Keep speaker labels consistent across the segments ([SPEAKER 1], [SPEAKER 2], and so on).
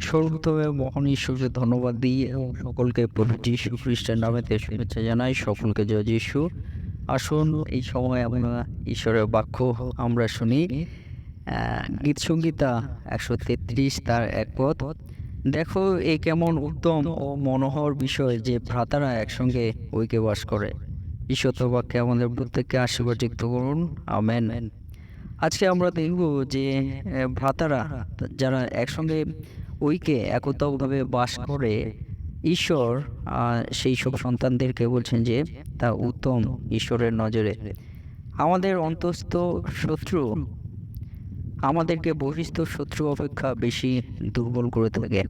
[SPEAKER 1] সর্বপ্রথমে মহান ঈশ্বরকে ধন্যবাদ দিই এবং সকলকে প্রভু যীশু খ্রিস্টের নামেতে শুভেচ্ছা জানাই। সকলকে জয় যিশু। আসুন এই সময় আমরা ঈশ্বরের বাক্য আমরা শুনি। গীত সংহিতা 133 তার 1 পদ। দেখো এ কেমন উত্তম ও মনোহর বিষয় যে ভ্রাতারা একসঙ্গে ঐক্যে বাস করে। ঈশ্বর বাক্যে আমাদের প্রত্যেককে আশীর্বাদ যুক্ত করুন, আমেন। আজকে আমরা দেখব যে ভ্রাতারা যারা একসঙ্গে ঐক্যে একতাভাবে বাস করে, ঈশ্বর সেই সব সন্তানদেরকে বলছেন যে তা উত্তম ঈশ্বরের নজরে। আমাদের অন্তস্থ শত্রু আমাদেরকে বহিস্থ শত্রু অপেক্ষা বেশি দুর্বল করে থাকে।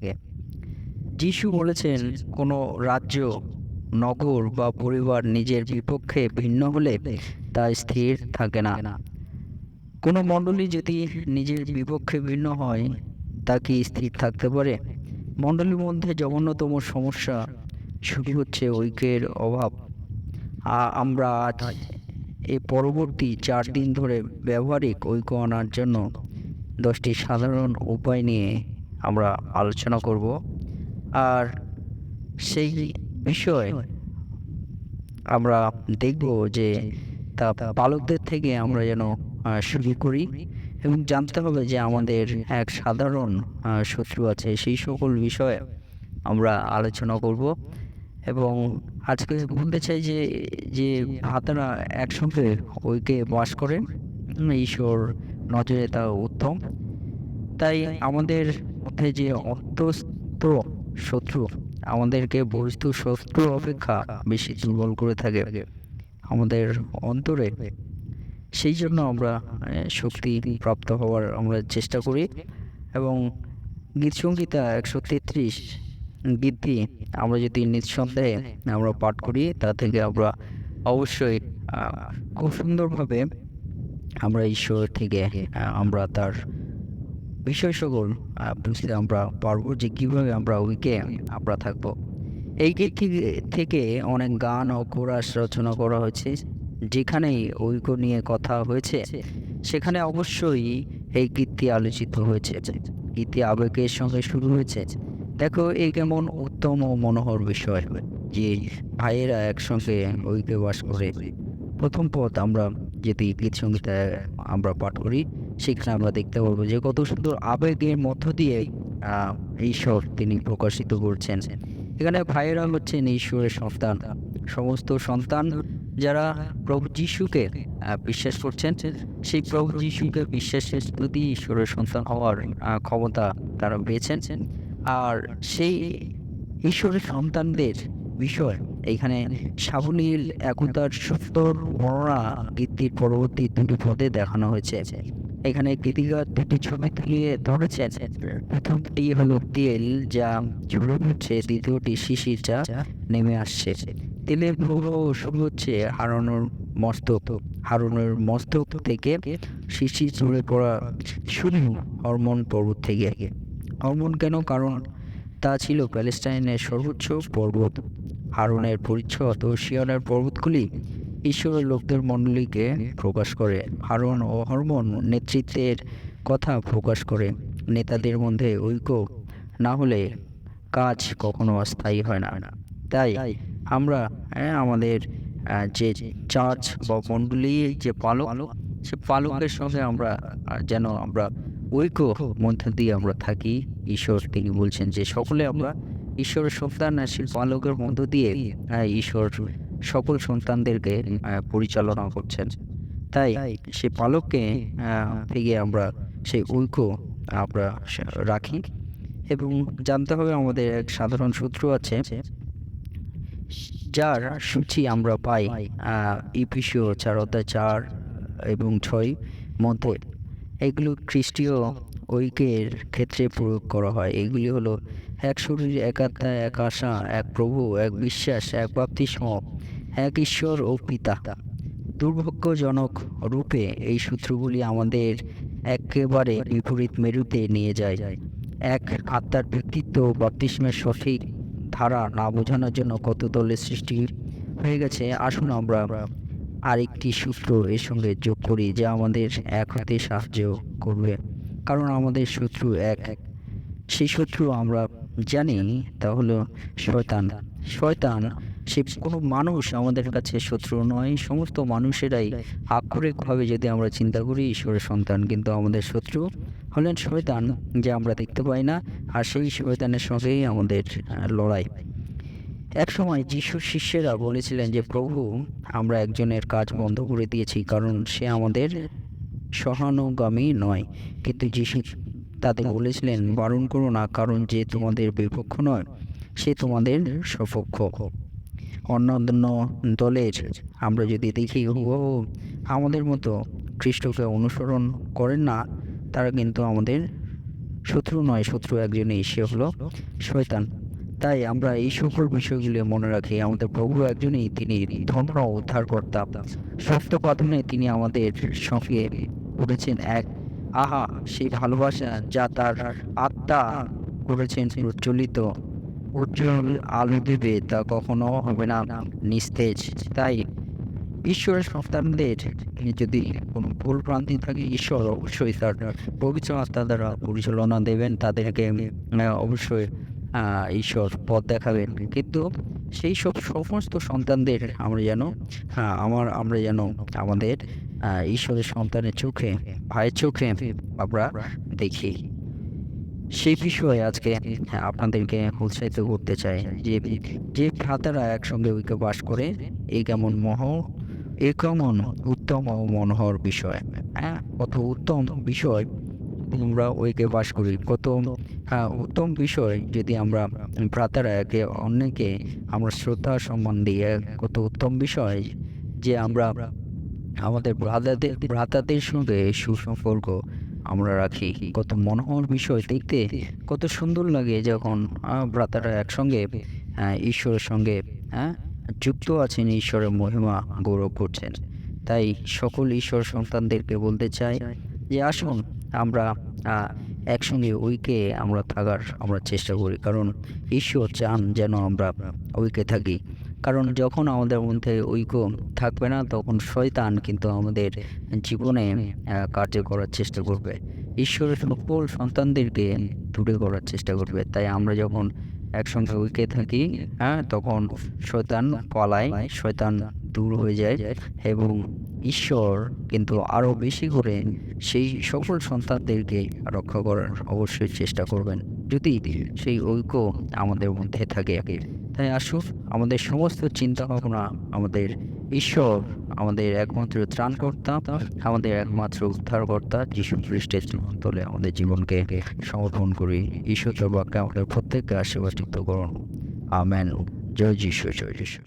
[SPEAKER 1] যিশু বলেছেন, কোনো রাজ্য, নগর বা পরিবার নিজের বিপক্ষে ভিন্ন হলে তা স্থির থাকে না। কোনো মণ্ডলী যদি নিজের বিপক্ষে ভিন্ন হয়, তা কি স্থির থাকতে পারে? মণ্ডলীর মধ্যে জঘন্যতম সমস্যা শুরু হচ্ছে ঐক্যের অভাব। আমরা আজ এই পরবর্তী 4 দিন ধরে ব্যবহারিক ঐক্য আনার জন্য 10টি সাধারণ উপায় নিয়ে আমরা আলোচনা করব। আর সেই বিষয় আমরা দেখব যে তা পালকদের থেকে আমরা যেন শুরু করি এবং জানতে হবে যে আমাদের এক সাধারণ শত্রু আছে। সেই সকল বিষয়ে আমরা আলোচনা করব এবং আজকে বলতে চাই যে যে ভ্রাতারা একসঙ্গে ঐক্যে বাস করেন, ঈশ্বর নজরে তা উত্তম। তাই আমাদের মধ্যে যে অন্তস্থ শত্রু আমাদেরকে বহিস্থ শত্রু অপেক্ষা বেশি দুর্বল করে থাকে আমাদের অন্তরে, সেই জন্য আমরা শক্তি প্রাপ্ত হওয়ার আমরা চেষ্টা করি। এবং গীত সংহিতা 133 গীতটি আমরা যদি নিঃসন্দেহে আমরা পাঠ করি, তা থেকে আমরা অবশ্যই খুব সুন্দরভাবে আমরা ঈশ্বর থেকে আমরা তার বিষয় সকল বুঝতে আমরা পারবো যে কীভাবে আমরা ঐক্যে আমরা থাকবো। এই গীত থেকে অনেক গান ও কোরাস রচনা করা হয়েছে। যেখানেই ঐক্য নিয়ে কথা হয়েছে সেখানে অবশ্যই এই গীতটি আলোচিত হয়েছে। গীতটি আবেগের সঙ্গে শুরু হয়েছে। দেখো এই কেমন উত্তম ও মনোহর বিষয় যে ভাইয়েরা একসঙ্গে ঐক্যে বাস করে। প্রথম পদ আমরা যদি গীত সংগীতায় আমরা পাঠ করি, সেখানে আমরা দেখতে পারবো যে কত সুন্দর আবেগের মধ্য দিয়ে ঈশ্বর তিনি প্রকাশিত করছেন। এখানে ভাইয়েরা হচ্ছেন ঈশ্বরের সন্তান। সমস্ত সন্তান যারা প্রভু যিশুকে বিশ্বাস করছেন, সেই প্রভু যিশুকে বিশ্বাসের প্রতি ঈশ্বরের সন্তান হওয়ার ক্ষমতা তারা পেয়েছেন। আর সেই ঈশ্বরের সন্তানদের বিষয় এইখানে সাবলীল একতার সুন্দর বর্ণনা গীতির পরবর্তী 2টি পদে দেখানো হয়েছে। এখানে গীতিকার 2টি ছবি তুলিয়ে ধরেছেন। প্রথমটি হলো তেল যা ঝরে পড়ছে, দ্বিতীয়টি শিশির যা নেমে আসছে। তেলের প্রবাহ শুরু হচ্ছে হারুনের মস্তক থেকে, শিশির ঝরে পড়া শুরু হরমোন পর্বত থেকে। হরমোন কেন? কারণ তা ছিল প্যালেস্টাইনের সর্বোচ্চ পর্বত। হারুনের পরিচ্ছদ ও সিয়নের পর্বতগুলি ঈশ্বরের লোকদের মণ্ডলীকে প্রকাশ করে। হারুন ও হরমোন নেতৃত্বের কথা প্রকাশ করে। নেতাদের মধ্যে ঐক্য না হলে কাজ কখনো স্থায়ী হয় না। তাই আমরা আমাদের যে চার্চ বা মণ্ডলী যে পালক, সে পালকের সঙ্গে আমরা যেন আমরা ঐক্য মধ্যে দিয়ে আমরা থাকি। ঈশ্বর তিনি বলছেন যে সকলে আমরা ঈশ্বরের সন্তান, সেই পালকের মধ্য দিয়ে ঈশ্বর সকল সন্তানদেরকে পরিচালনা করছেন। তাই সে পালককে থেকে আমরা সেই ঐক্য আমরা রাখি এবং জানতে হবে আমাদের এক সাধারণ শত্রু আছে যার সূচি আমরা পাই ইফিসীয় 4:4 এবং 6 মধ্যে। এগুলো খ্রিস্টীয় ঐক্যের ক্ষেত্রে প্রয়োগ করা হয়। এগুলি হলো এক শরীর, এক আত্মা, এক আশা, এক প্রভু, এক বিশ্বাস, এক বাপ্তিস্ম, এক ঈশ্বর ও পিতা। দুর্ভাগ্যজনক রূপে এই সূত্রগুলি আমাদের একেবারে বিপরীত মেরুতে নিয়ে যায়। এক আত্মার ব্যক্তিত্ব বাপ্তিস্মের সঠিক ধারা না বোঝানোর জন্য কত দলের সৃষ্টি হয়ে গেছে। আসুন আমরা আরেকটি সূত্র এর সঙ্গে যোগ করি যা আমাদের এক হতে সাহায্য করবে। কারণ আমাদের শত্রু এক। সেই শত্রু আমরা জানি, তা হলো শয়তান। শয়তান সে কোনো মানুষ আমাদের কাছে শত্রু নয়। সমস্ত মানুষেরাই আক্ষরিকভাবে যদি আমরা চিন্তা করি ঈশ্বরের সন্তান, কিন্তু আমাদের শত্রু হলেন শয়তান, যে আমরা দেখতে পাই না। আর সেই শয়তানের সঙ্গেই আমাদের লড়াই। একসময় যিশুর শিষ্যেরা বলেছিলেন যে, প্রভু, আমরা একজনের কাজ বন্ধ করে দিয়েছি, কারণ সে আমাদের সহানুগামী নয়। কিন্তু যিশু তাদের বলেছিলেন, বারণ করো না, কারণ যে তোমাদের বিপক্ষ নয়, সে তোমাদের সপক্ষ। অন্যান্য দলের আমরা যদি দেখি হুবহু আমাদের মতো খ্রিস্টকে অনুসরণ করেন না, তারা কিন্তু আমাদের শত্রু নয়, শত্রু একজনই, সে হলো শয়তান। তাই আমরা এই সকল বিষয়গুলি মনে রাখি। আমাদের প্রভু একজনই, তিনি ধর্ম উদ্ধারকর্তা। সত্য পাঠনে তিনি আমাদের সঙ্গে করেছেন এক। আহা, সেই ভালোবাসা যা তার আত্মা করেছেন প্রজ্বলিত। উজ্জ্বল আলো দেবে, তা কখনো হবে না নিস্তেজ। তাই ঈশ্বরের সন্তানদের যদি কোনো ভুল ভ্রান্তি থাকে, ঈশ্বর অবশ্যই তার পবিত্র আত্মা দ্বারা পরিচালনা দেবেন, তাদেরকে অবশ্যই ঈশ্বর পথ দেখাবেন। কিন্তু সেই সব সমস্ত সন্তানদের আমরা যেন আমরা যেন আমাদের ঈশ্বরের সন্তানের চোখে, ভাইয়ের চোখে আমরা দেখি। সেই বিষয়ে আজকে আপনাদেরকে উৎসাহিত করতে চাই যে, যে ভ্রাতারা একসঙ্গে ঐক্যে বাস করে, এই কেমন উত্তম ও মনোহর বিষয়। কত উত্তম বিষয় আমরা ঐক্যে বাস করি। কত উত্তম বিষয় যদি আমরা ভ্রাতারা একে অন্যকে আমরা শ্রদ্ধা সম্মান দিই। কত উত্তম বিষয় যে আমরা আমাদের ভ্রাতাদের সঙ্গে সুসম্পর্ক আমরা রাখি। কত মনোহর বিষয় দেখতে, কত সুন্দর লাগে যখন ভ্রাতারা একসঙ্গে ঈশ্বরের সঙ্গে যুক্ত আছেন, ঈশ্বরের মহিমা গৌরব করছেন। তাই সকল ঈশ্বর সন্তানদেরকে বলতে চাই যে, আসুন আমরা একসঙ্গে ঐক্যে আমরা থাকার আমরা চেষ্টা করি, কারণ ঈশ্বর চান যেন আমরা ঐক্যে থাকি। কারণ যখন আমাদের মধ্যে ঐক্য থাকবে না, তখন শয়তান কিন্তু আমাদের জীবনে কার্য করার চেষ্টা করবে, ঈশ্বরের সকল সন্তানদেরকে দূরে করার চেষ্টা করবে। তাই আমরা যখন একসঙ্গে ঐক্যে থাকি, তখন শয়তান পালায়, শয়তান দূর হয়ে যায়, এবং ঈশ্বর কিন্তু আরও বেশি করে সেই সকল সন্তানদেরকে রক্ষা করার অবশ্যই চেষ্টা করবেন, যদি সেই ঐক্য আমাদের মধ্যে থাকে। তাই আসুন, আমাদের সমস্ত চিন্তা ভাবনা আমাদের ঈশ্বর, আমাদের একমাত্র ত্রাণকর্তা, আমাদের একমাত্র উদ্ধারকর্তা যিশু খ্রিস্টের তলে আমাদের জীবনকে সমর্পণ করি। ঈশ্বর বাক্যে আমাদের প্রত্যেককে আশীর্বাদিত করুন। আমেন। জয় যিশু, জয় যিশু।